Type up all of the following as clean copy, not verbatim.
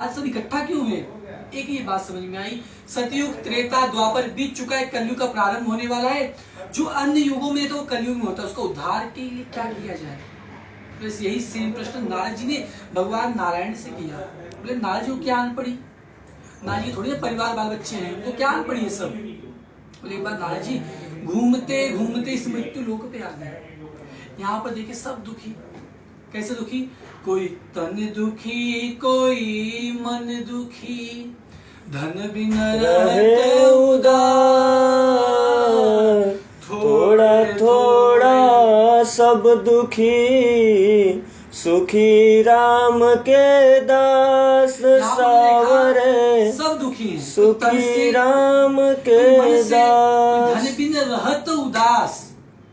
आज सब इकट्ठा क्यों है? एक ये बात समझ में आई, सतयुग त्रेता द्वापर बीत चुका है, कलयुग का प्रारंभ होने वाला है। जो अन्य युगों में तो कलयुग में होता है, उसका उद्धार के लिए क्या किया जाए? बस यही सेम प्रश्न नारद जी ने भगवान नारायण से किया। बोले नारद जी को क्या आन पड़ी? नारद जी थोड़ी ना परिवार बाल बच्चे हैं, उनको क्या आन पड़ी है सब? बोले एक बार नारद जी घूमते घूमते इस मृत्यु लोक पे आ गए। यहाँ पर देखिए सब दुखी। कैसे दुखी? कोई तन दुखी, कोई मन दुखी, धन बिन रहते उदार, थोड़ा थोड़ा सब दुखी, सुखी राम के दास सावरे, सब दुखी हैं, सुखी राम के दास। धन बिन रहत उदास,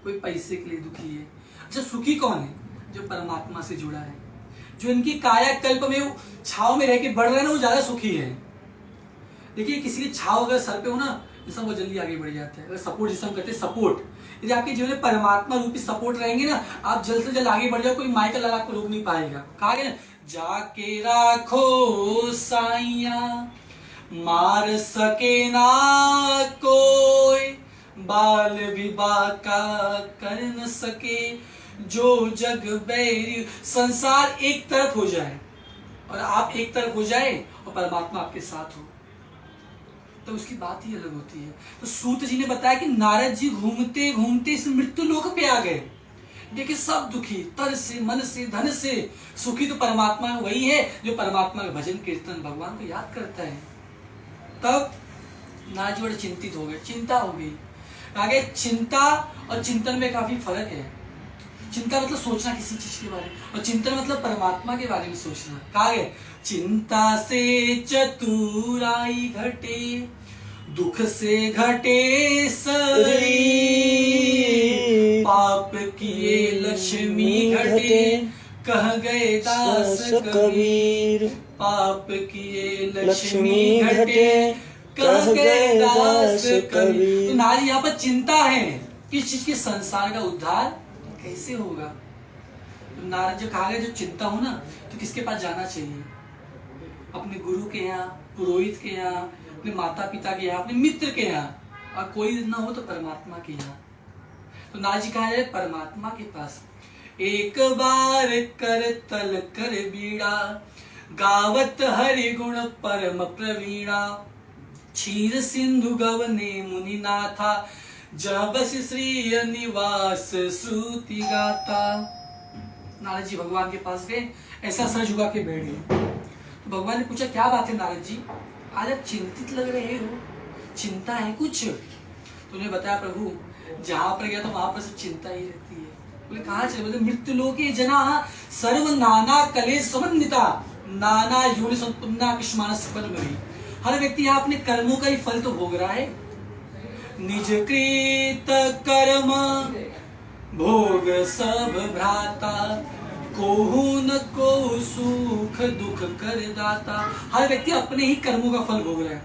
कोई पैसे के लिए दुखी है। अच्छा सुखी कौन है? जो परमात्मा से जुड़ा है, जो इनकी काया कल्प में छाव में रह के बढ़ रहा है ना, वो ज्यादा सुखी है। देखिए किसी की छाव अगर सर पे हो ना, जिसम वो जल्दी आगे बढ़ जाता है। अगर सपोर्ट जिसम कहते हैं सपोर्ट, यदि आपके जीवन में परमात्मा रूपी सपोर्ट रहेंगे ना, आप जल्द से जल्द आगे बढ़ जाओ। कोई माइकल लाल आपको रोक नहीं पाएगा। कहा गया ना, जाके राखो साइया, मार सके ना कोई, बाल विवाह का कर न सके, जो जग बैरी। संसार एक तरफ हो जाए और आप एक तरफ हो जाए और परमात्मा आपके साथ हो, तो उसकी बात ही अलग होती है। तो सूत जी ने बताया कि नारद जी घूमते घूमते इस मृत्यु लोक पे आ गए। देखिए सब दुखी, तन से, मन से, धन से। सुखी तो परमात्मा वही है जो परमात्मा का भजन कीर्तन भगवान को याद करता है। तब नारद जी बड़े चिंतित हो गए, चिंता हो गई। आगे चिंता और चिंतन में काफी फर्क है। चिंता मतलब सोचना किसी चीज के बारे में, और चिंतन मतलब परमात्मा के बारे में सोचना। कहा है चिंता से चतुराई घटे, दुख से घटे शरीर, पाप किए लक्ष्मी घटे, कह गए दास कबीर। पाप किए लक्ष्मी घटे, कह गए दास कबीर। तो नारी यहाँ पर चिंता है किस चीज के? संसार का उद्धार कैसे होगा? तो नारद जी कहा गया जो चिंता हो ना, तो किसके पास जाना चाहिए? अपने गुरु के यहाँ, पुरोहित के यहाँ, अपने माता पिता के यहाँ, अपने मित्र के यहाँ, और कोई ना हो तो परमात्मा के यहाँ। तो नारद जी कहा है परमात्मा के पास। एक बार कर तल कर बीड़ा, गावत हरि गुण परम प्रवीणा, क्षीर सिंधु गवने मुनि नाथा, जहाँ बस श्री निवास श्रुति गाता। नारद जी भगवान के पास गए, ऐसा सर झुका के बैठ गए। तो भगवान ने पूछा क्या बात है नारद जी, आज आप चिंतित लग रहे हो, चिंता है कुछ? तो उन्हें बताया प्रभु जहां पर गया तो वहां पर सब चिंता ही रहती है। बोले कहाँ चले? बोले मृत्यु लोके जना सर्व नाना कलेश समन्विता, नाना योनि संतुम्ना किस्मानस फल में। हर व्यक्ति यहाँ अपने कर्मों का ही फल तो भोग रहा है। निज कृत कर्म भोग सब भ्राता, कोहु न को सुख दुख कर दाता। हर व्यक्ति अपने ही कर्मों का फल भोग रहा है।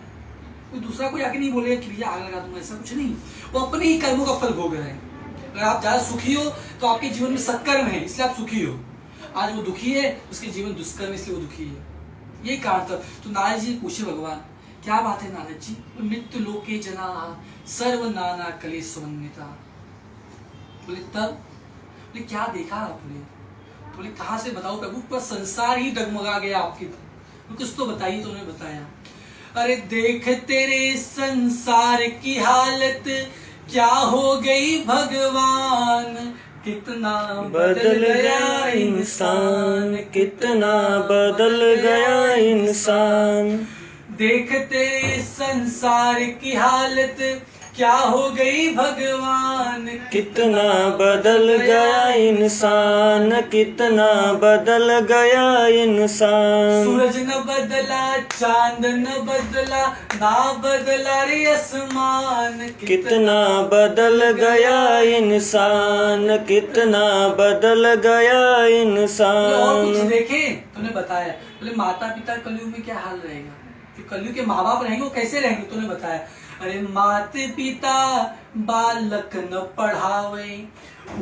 कोई दूसरा कोई आके नहीं बोलेगा कि भैया आग लगा दूंगा, ऐसा कुछ नहीं। वो अपने ही कर्मों का फल भोग रहा है। अगर आप ज्यादा सुखी हो तो आपके जीवन में सत्कर्म है, इसलिए आप सुखी हो। आज वो दुखी है, उसके जीवन दुष्कर्म, इसलिए वो दुखी है। यही कारण था। तो नारद जी पूछे भगवान क्या बात है नारद जी? मृत्यु लोके जना सर्व नाना कलेश समन्विता। बोले तब? बोले क्या देखा आपने? बोले कहाँ से बताओ प्रभु, पर संसार ही डगमगा गया आपकी। कुछ तो बताइए। तो उन्होंने बताया अरे देख तेरे संसार की हालत, क्या हो गई भगवान, कितना बदल गया इंसान, कितना बदल गया इंसान। देख तेरे संसार की हालत, क्या हो गई भगवान, कितना बदल गया इंसान, कितना बदल गया इंसान। सूरज न बदला, चांद न बदला, ना बदला रे आसमान, कितना बदल गया इंसान, कितना बदल गया इंसान। और कुछ देखे तूने बताया। बोले माता पिता कलयुग में क्या हाल रहेगा, जो कलयुग के माँ बाप रहेंगे वो कैसे रहेंगे? तूने बताया अरे माते पिता बालक न पढ़ावे,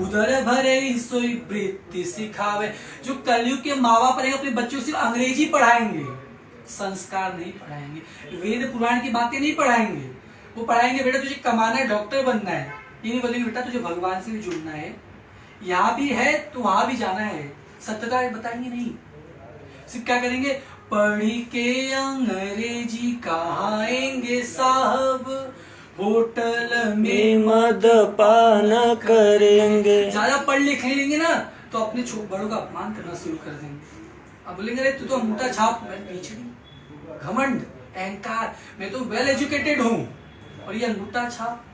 उदर भरे सोई वृत्ति सिखावे। जो कलयुग के माँ बाप रहेंगे अपने बच्चों को सिर्फ अंग्रेजी पढ़ाएंगे, संस्कार नहीं पढ़ाएंगे, वेद पुराण की बातें नहीं पढ़ाएंगे। वो पढ़ाएंगे बेटा तुझे कमाना है, डॉक्टर बनना है। ये नहीं बोलेंगे बेटा तुझे भगवान से भी जुड़ना है, यहाँ भी है तो वहां भी जाना है। सत्यता बताएंगे नहीं। सिर्फ क्या करेंगे, पढ़ी के अंग्रेजी कहाएंगे साहब, होटल में मदपान करेंगे। ज्यादा पढ़ लिख लेंगे ना तो अपने बड़ों का अपमान करना शुरू कर देंगे। अब बोलेंगे अरे तू तो अंगूठा छाप, मैं पिछड़ी, घमंड, अहंकार, मैं तो वेल एजुकेटेड हूँ और ये अंगूठा छाप,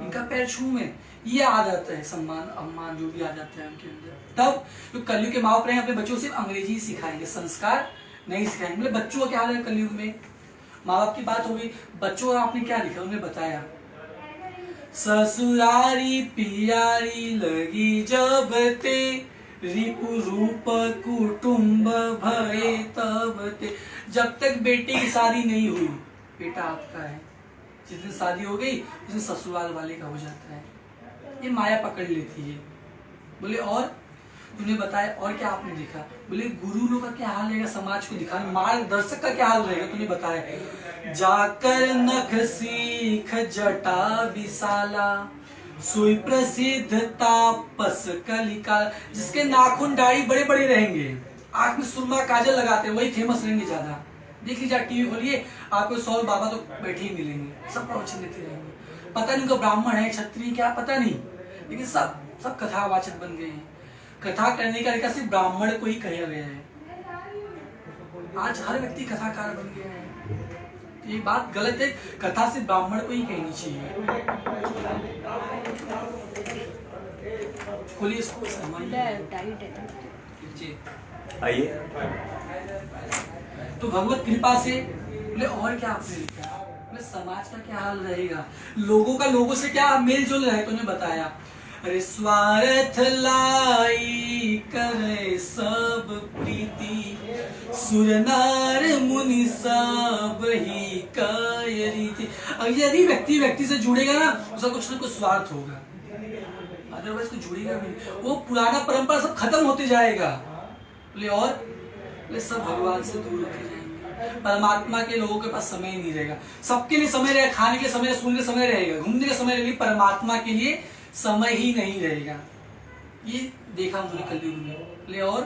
इनका पैर छू में, ये आ जाता है सम्मान अम्मान जो भी आ जाता है उनके अंदर। तब जो कलयुग के माँ बाप अपने बच्चों से अंग्रेजी सिखाएंगे, संस्कार नहीं सिखाएंगे। मतलब बच्चों का क्या हाल है कलयुग में, माँ बाप की बात हो गई, बच्चों का आपने क्या लिखा, उन्हें बताया ससुरारी पियारी लगी जब ते, रिपु रूप कुटुंब भये तब ते। जब तक बेटे की शादी नहीं हुई बेटा आपका है, जिस दिन शादी हो गई उस दिन ससुराल वाले का हो जाता है। ये माया पकड़ लेती है। बोले और तूने बताया और क्या आपने देखा, बोले गुरु लोग का क्या हाल रहेगा, समाज को दिखाने, मार्गदर्शक का क्या हाल रहेगा, तूने बताया जाकर नख सीख जटा विशाला, सुई प्रसिद्ध तापस कलिका। जिसके नाखून दाढ़ी बड़े बड़े रहेंगे, आंख में सुरमा काजल लगाते हैं, वही फेमस रहेंगे ज्यादा। देख लीजिए टीवी खोलिए, आपको 100 बाबा तो बैठे ही मिलेंगे, सब प्रवचन देते रहेंगे। पता नहीं उनका ब्राह्मण है क्षत्रिय क्या पता नहीं, लेकिन सब कथावाचक बन गए हैं। कथा करने का तरीका सिर्फ ब्राह्मण को ही कहा गया है। आज हर व्यक्ति कथाकार बन गया है। ये बात गलत है, कथा सिर्फ ब्राह्मण को ही कहनी चाहिए। खोलिए इसको, आइए। तो भगवत कृपा से बोले और क्या आपने लिखा, बोले समाज का क्या हाल रहेगा, लोगों का लोगों से क्या मेल जोल रहे, तूने बताया अरे स्वार्थ लाई करे सब प्रीति, सुर नार मुनि सब ही काय रीति। यदि व्यक्ति से जुड़ेगा ना उसका कुछ ना कुछ स्वार्थ होगा, अदरवाइज कुछ जुड़ेगा नहीं। वो पुराना परंपरा सब खत्म होते जाएगा। बोले और बोले सब भगवान से दूर होते जाएंगे, परमात्मा के लोगों के पास समय नहीं रहेगा। सबके लिए समय रहेगा, खाने के समय, सोने के समय रहेगा, घूमने का समय रहेगा, परमात्मा के लिए समय ही नहीं रहेगा। ये देखा उन्होंने कलयुग में। बोले और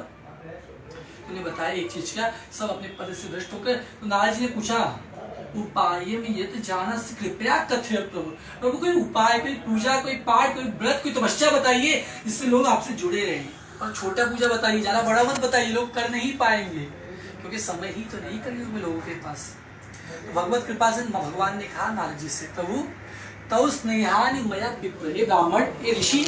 उन्हें बताया एक चीज का, सब अपने पद से भ्रष्ट होकर। तो नारद जी ने पूछा उपाय में ये तो जाना कृपया कथ्य प्रभु, प्रभु कोई उपाय, कोई पूजा, कोई पाठ, कोई व्रत, कोई तपस्या बताइए जिससे लोग आपसे जुड़े रहें। और छोटा पूजा बताइए, ज्यादा बड़ा मत बताइए, लोग कर नहीं पाएंगे क्योंकि समय ही तो नहीं कलयुग में लोगों के पास। तो भगवत कृपा से भगवान ने कहा नारद जी से, प्रभु तव स्नेहानि मया विप्र, ये ब्राह्मण, ये ऋषि,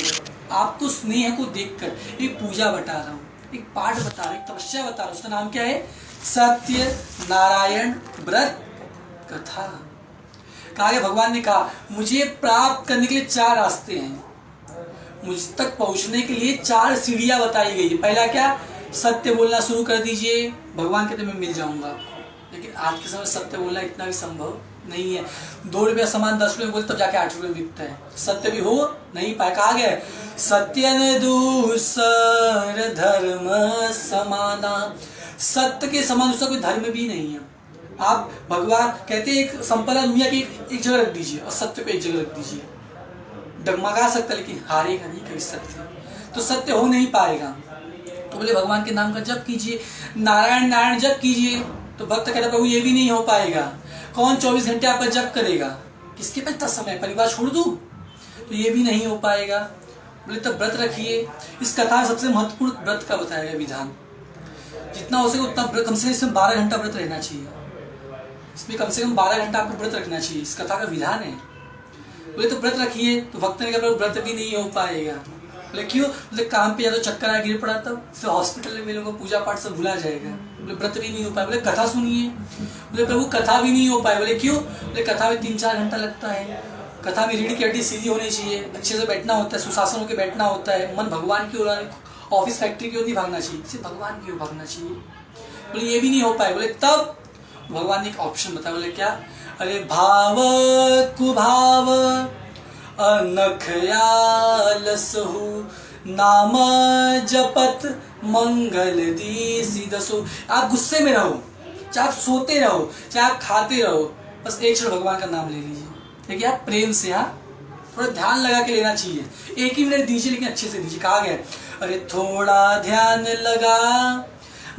आपको स्नेह को देखकर एक पूजा बता रहा हूँ, एक पाठ बता रहा हूँ, एक तपस्या बता रहा हूँ। उसका नाम क्या है, सत्य नारायण व्रत कथा। कहा भगवान ने कहा मुझे प्राप्त करने के लिए 4 रास्ते हैं, मुझ तक पहुंचने के लिए 4 सीढ़ियां बताई गई है। पहला क्या, सत्य बोलना शुरू कर दीजिए, भगवान कहते मैं मिल जाऊंगा। लेकिन आज के समय सत्य बोलना इतना भी संभव नहीं है। 2 रुपया सामान 10 रुपये बोलते तब जाके 8 रुपये बिकता है, सत्य भी हो नहीं पाए। कहा गया सत्य न दूसर धर्म समाना, सत्य के समान उसका कोई धर्म भी नहीं है। आप भगवान कहते हैं एक संपदा दुनिया की एक जगह रख दीजिए और सत्य को एक जगह रख दीजिए, डगमगा सकता लेकिन हारेगा नहीं कभी सत्य, तो सत्य हो नहीं पाएगा। तो बोले भगवान के नाम का जप कीजिए, नारायण नारायण जप कीजिए। तो भक्त कहता प्रभु ये भी नहीं हो पाएगा, कौन 24 घंटे आपका जप करेगा, किसके पास इतना समय, परिवार छोड़ दूं, तो ये भी नहीं हो पाएगा। बोले तब व्रत रखिए। इस कथा में सबसे महत्वपूर्ण व्रत का बताया गया विधान, जितना हो सके उतना कम से कम 12 घंटा व्रत रहना चाहिए। इसमें कम से कम 12 घंटा आपको व्रत रखना चाहिए, इस कथा का विधान है। बोले तो व्रत रखिए। तो भक्त ने कहा व्रत भी नहीं हो पाएगा। बोले क्यों, बोले काम पे या तो चक्कर आ गिर पड़ा तब हॉस्पिटल में लोगों को पूजा पाठ सब भुला जाएगा। बोले व्रत भी नहीं हो पाया। बोले कथा सुनिए। बोले प्रभु कथा भी नहीं हो पाए। बोले क्यों, बोले कथा में 3-4 घंटा लगता है, कथा में रीढ़ की हड्डी सीधी होनी चाहिए, अच्छे से बैठना होता है, सुशासन होकर बैठना होता है, मन भगवान की ओर, ऑफिस फैक्ट्री की ओर नहीं भागना चाहिए, सिर्फ भगवान की ओर भागना चाहिए। बोले ये भी नहीं हो पाए। बोले तब भगवान ने एक ऑप्शन बताया। बोले क्या, अरे भाव कुभाव अनखयालसहु नाम जपत मंगल दी दसो। आप गुस्से में रहो, चाहे आप सोते रहो, चाहे आप खाते रहो, बस एक क्षण भगवान का नाम ले लीजिए। देखिए आप प्रेम से, हाँ थोड़ा ध्यान लगा के लेना चाहिए। 1 ही मिनट दीजिए, लेकिन अच्छे से दीजिए। कहा गया, अरे थोड़ा ध्यान लगा,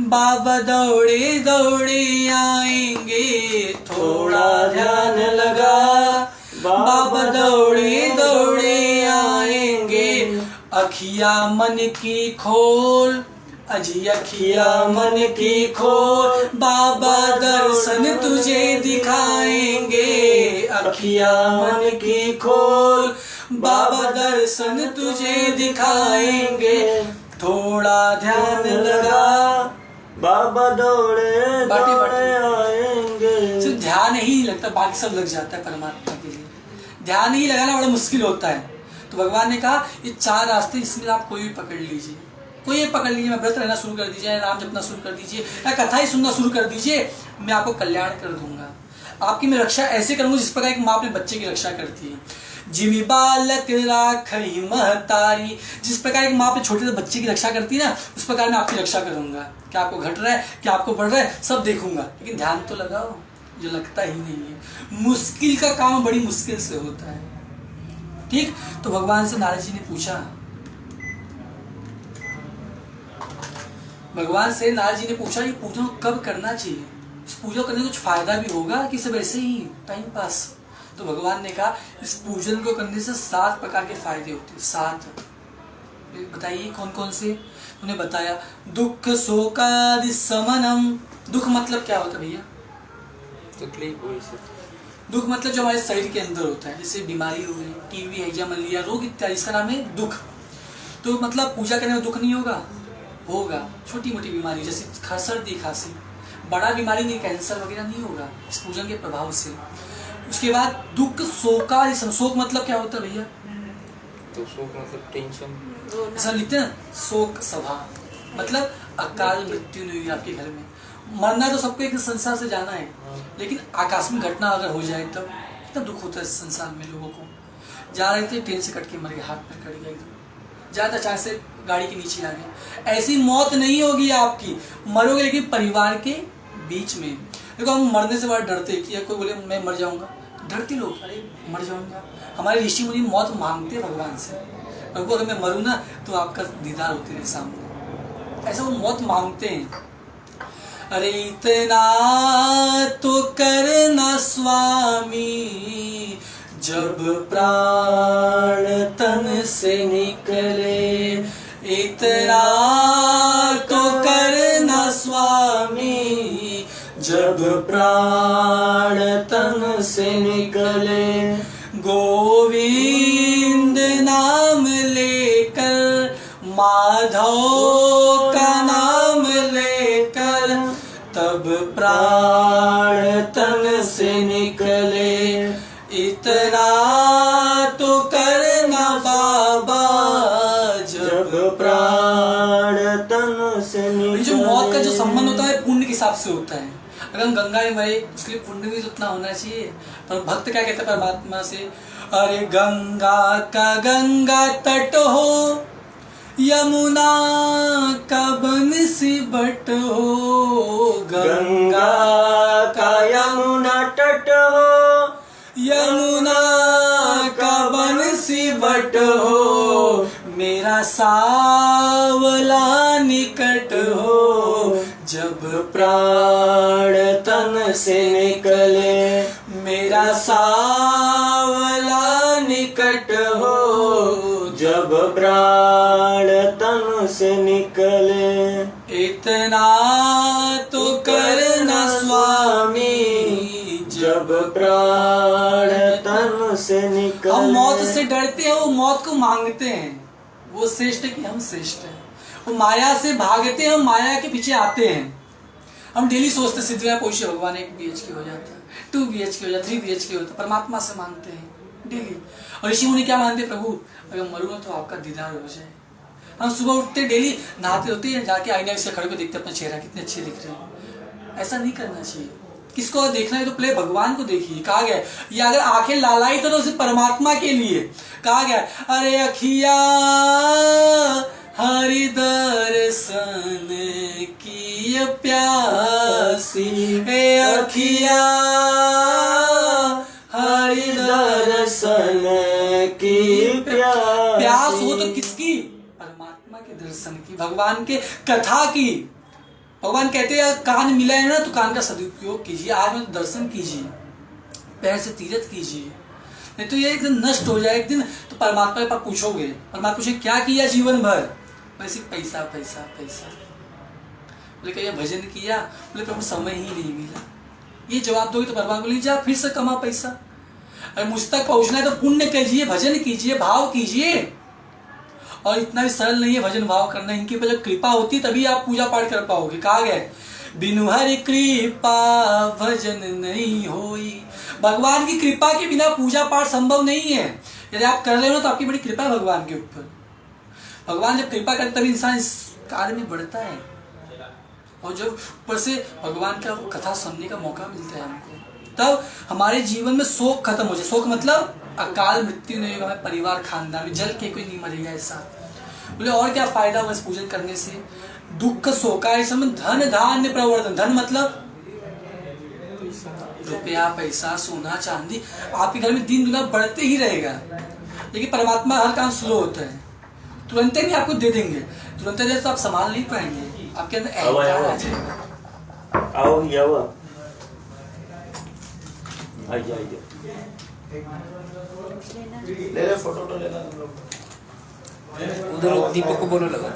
बाबा दौड़े दौड़े आएंगे। थोड़ा ध्यान लगा, बाबा दौड़े दौड़े आएंगे। अखिया मन की खोल, अजी अखिया मन की खोल, बाबा दर्शन तुझे दिखाएंगे। अखिया मन की खोल, बाबा दर्शन तुझे दिखाएंगे। थोड़ा ध्यान लगा, बाबा दौड़े दौड़े आएंगे। सिर्फ ध्यान ही लगता, बाकी सब लग जाता है परमात्मा के लिए। ध्यान ही लगाना बड़ा मुश्किल होता है। तो भगवान ने कहा ये 4 रास्ते, इसमें आप कोई भी पकड़ लीजिए, कोई एक पकड़ लीजिए। मैं व्रत रहना शुरू कर दीजिए, नाम जपना शुरू कर दीजिए, या कथा ही सुनना शुरू कर दीजिए, मैं आपको कल्याण कर दूंगा। आपकी मैं रक्षा ऐसे करूंगा जिस प्रकार एक माँ अपने बच्चे की रक्षा करती है। जिमी बालक राखई महतारी, जिस प्रकार एक माँ अपने छोटे से बच्चे की रक्षा करती है ना, उस प्रकार मैं आपकी रक्षा करूंगा। क्या आपको घट रहा है, क्या आपको बढ़ रहा है, सब देखूंगा, लेकिन ध्यान तो लगाओ, जो लगता ही नहीं है। मुश्किल का काम बड़ी मुश्किल से होता है। ठीक, तो भगवान से नारद जी ने पूछा, भगवान से नारद जी ने पूछा ये पूजा कब करना चाहिए, इस पूजा करने से कुछ फायदा भी होगा कि सब ऐसे ही टाइम पास। तो भगवान ने कहा इस पूजन को करने से 7 प्रकार के फायदे होते हैं। 7 बताइए कौन कौन से। उन्हें बताया, दुख शोकादि समनम। दुख मतलब क्या होता है भैया? तकलीफ हुई से। दुख मतलब जो हमारे शरीर के अंदर होता है, जैसे बीमारी हो गई, टीबी, हैजा, मलेरिया रोग इत्यादि, इसका नाम है दुख। तो मतलब पूजा करने में दुख नहीं होगा? होगा। छोटी मोटी बीमारी जैसे सर्दी खांसी, बड़ा बीमारी नहीं, कैंसर वगैरह नहीं होगा इस पूजन के प्रभाव से। उसके बाद दुख शोका, शोक मतलब क्या होता है भैया? तो शोक मतलब टेंशन, ऐसा लिखते हैं शोक सभा, मतलब अकाल मृत्यु नहीं हुई आपके घर में। मरना तो सबको एक संसार से जाना है, लेकिन आकस्मिक घटना अगर हो जाए तब कितना दुख होता है इस संसार में। लोगों को जा रहे थे, ट्रेन से कट के मर गए, हाथ पैर कट गया, एकदम जा था अचानक से गाड़ी के नीचे आ गए। ऐसी मौत नहीं होगी आपकी, मरोगे लेकिन परिवार के बीच में। देखो हम मरने से बड़ा डरते कि या कोई बोले मैं मर जाऊंगा, डरते लोग, अरे मर जाऊंगा। हमारे ऋषि मुनि मौत मांगते भगवान से, प्रभु अगर मैं मरूँ ना तो आपका दीदार होते रहे सामने, ऐसा वो मौत मांगते हैं। अरे इतना तो करना स्वामी, जब प्राण तन से निकले। इतना तो करना स्वामी, जब प्राण तन से निकले। गोविंद नाम लेकर, माधव का नाम लेकर, तब प्राण तन से निकले। इतना तो करना बाबा, जब प्राण तन से निकले। जो मौत का जो संबंध होता है पुण्य के हिसाब से होता है। अगर हम गंगा में मरे उसके लिए पुण्य भी तो उतना होना चाहिए। पर भक्त क्या कहते हैं परमात्मा से, अरे गंगा का गंगा तट हो, यमुना का बंसी बट हो। गंगा का यमुना तट हो, यमुना का बंसी बट हो। मेरा सावला निकट हो, जब प्राण तन से निकले। मेरा सावला निकट हो, जब प्राण तन से निकले। इतना तो करना स्वामी, जब प्राण तन से निकले। हम मौत से डरते हैं, वो मौत को मांगते हैं। वो श्रेष्ठ है कि हम श्रेष्ठ हैं। वो माया से भागते हैं, हम माया के पीछे आते हैं। हम डेली सोचते सिद्धि में पहुंचे भगवान 1 BHK हो जाता है, 2 BHK हो जाता है, 3 BHK होता है। परमात्मा से मांगते हैं डेली। और ऋषि मुनि क्या मानते हैं, प्रभु अगर मरूंगा तो आपका दीदार हो जाए। हम सुबह उठते डेली, नहाते होते हैं, जाके आईने से खड़े को देखते अपना चेहरा कितने अच्छे दिख रहे हैं। ऐसा नहीं करना चाहिए। किसको देखना है तो पहले भगवान को देखिए। कहा गया ये अगर आंखें लालाई तो उसे परमात्मा के लिए। कहा गया अरे अखिया हरि दर्शन की प्यासी हे अखिया, हरि दर्शन की प्यास हो तो किसकी? परमात्मा के दर्शन की, भगवान के कथा की। भगवान कहते हैं कान मिला है ना तो कान का सदुपयोग कीजिए, आज में दर्शन कीजिए, पैर से तीर्थ कीजिए, नहीं तो ये एक दिन नष्ट हो जाए एक दिन। तो परमात्मा के पास पूछोगे, परमात्मा पूछे क्या किया जीवन भर? बोले सिर्फ पैसा पैसा पैसा। बोले क्या भजन किया? बोले प्रभु समय ही नहीं मिला। ये जवाब दोगे तो परमात्मा बोले जा फिर से कमा पैसा। अरे मुझ तक पहुंचना है तो पुण्य कीजिए, भजन कीजिए, भाव कीजिए। और इतना भी सरल नहीं है भजन भाव करना, इनकी पर जब कृपा होती तभी आप पूजा पाठ कर पाओगे। कहा गया बिनु हरि कृपा भजन नहीं होई। भगवान की कृपा के बिना पूजा पाठ संभव नहीं है। यदि आप कर रहे हो तो आपकी बड़ी कृपा है भगवान के ऊपर। भगवान जब कृपा करते तभी इंसान इस कार्य में बढ़ता है। और जब ऊपर से भगवान का कथा सुनने का मौका मिलता है हमको, तब हमारे जीवन में शोक खत्म हो जाए। शोक मतलब अकाल मृत्यु नहीं होगा, परिवार खानदान में जल के कोई नहीं मरेगा ऐसा। बोले और क्या फायदा हुआ इस पूजन करने से? दुख शोका इस समय धन धान्य प्रवर्धन। धन मतलब रुपया पैसा सोना चांदी आपके घर में दिन दुना बढ़ते ही रहेगा। लेकिन परमात्मा हर काम स्लो होता है, तुरंत नहीं आपको दे देंगे। तुरंत दे तो आप संभाल नहीं पाएंगे, आपके अंदर अहंकार आ जाएगा। आओ आइए ले ले फोटो तो लेना तुम लोग। उधर दीपक को बोलो लगा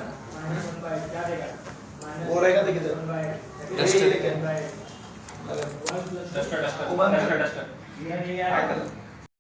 वो रहेगा तो किधर डस्टर लेके डस्टर